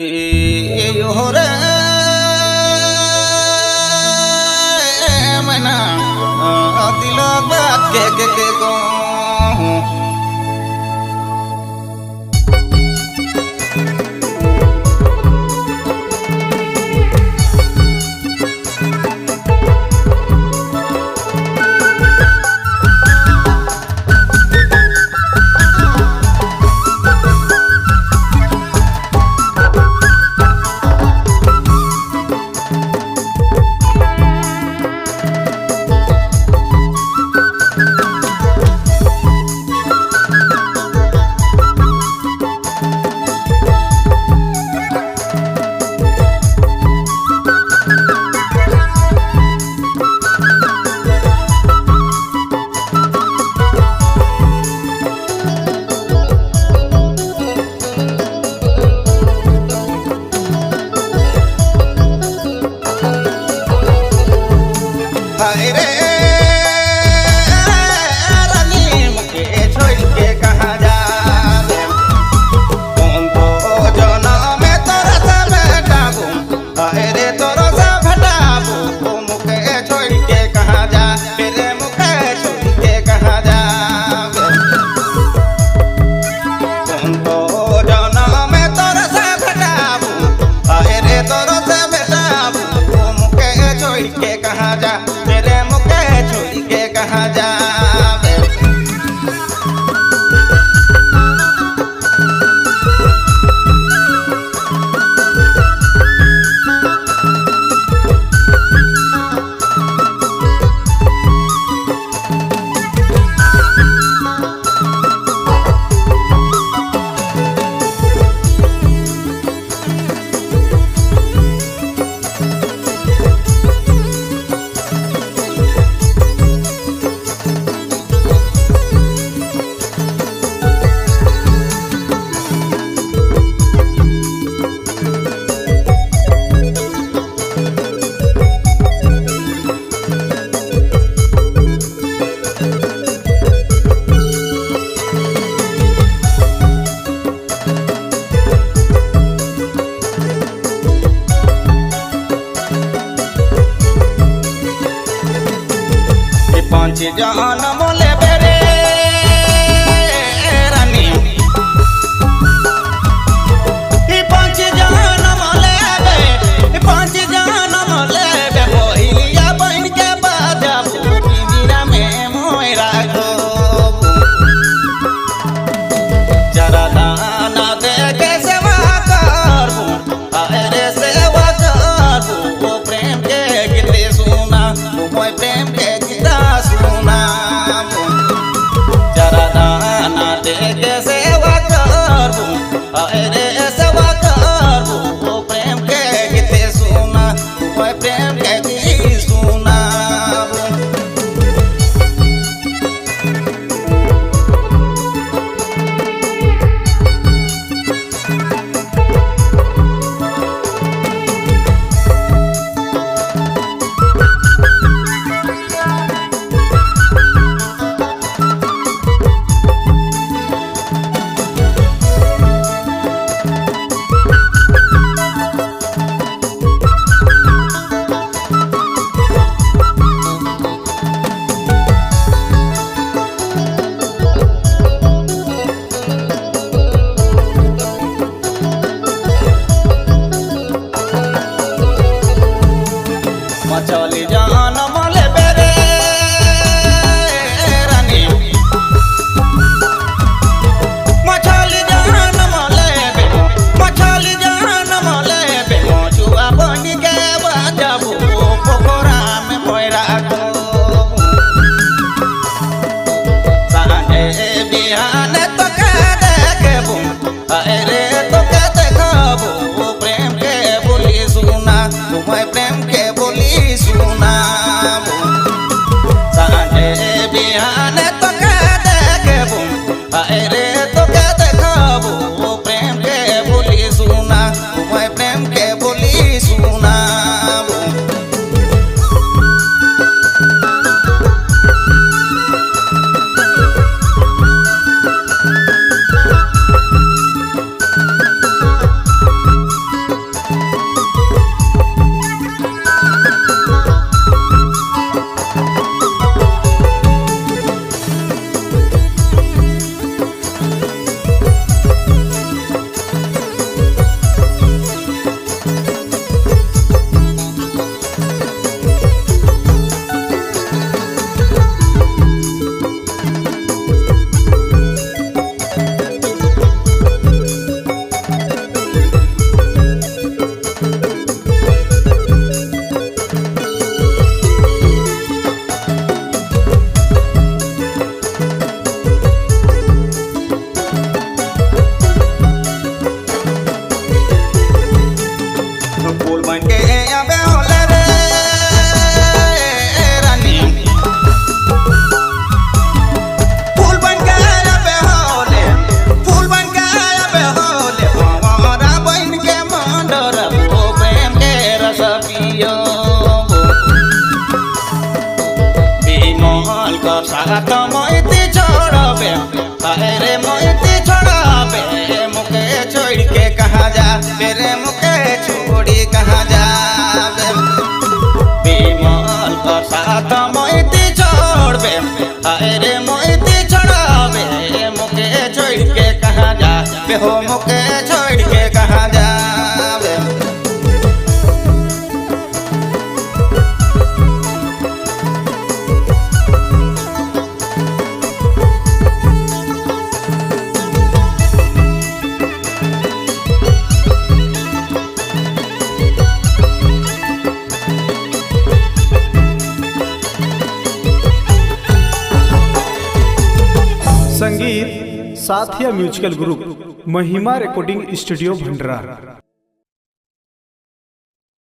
रे मना दिल बात के कहूँ जान मोले बेरे रानी पांच जान मोले बे पांच जान मोले बे पहिलिया बन के बाजा फूटी मीरा में मोरा को जरा दाना दे के सेवा करबू अरे सेवा करबू प्रेम के गीत सुना मोय प्रेम के जरा दाना दे के सेवा करबू अरे सेवा करबू प्रेम के गीत सुना प्रेम के गीत सुना मछली जान मोले बेरे रानी मछली जान मोले बे मछली जान मोले बे मछुआ बन के बाजाबू पोखरा में मोरा को सांझे बिहान तो के देखबू अरे तो के देखबू प्रेम के बोली सुना तुम्हें प्रेम के सुना सांझे बिहान तो के देखबू अरे तो के देखबू प्रेम के बोली सुना तुम्हें प्रेम के बोली सुना साथ मोहिती छोड़बे, हाय रे मोहिती छोड़बे, मुके छोड़ के कहाँ जा, तेरे मुके छोड़ी कहाँ जा। विमल का साथ मोहिती छोड़बे, हाय रे मोहिती छोड़बे, मुके छोड़ के कहाँ जा, हो मुके छोड़ के कहाँ जा। संगीत साथिया म्यूजिकल ग्रुप, महिमा रिकॉर्डिंग स्टूडियो, भंडारा।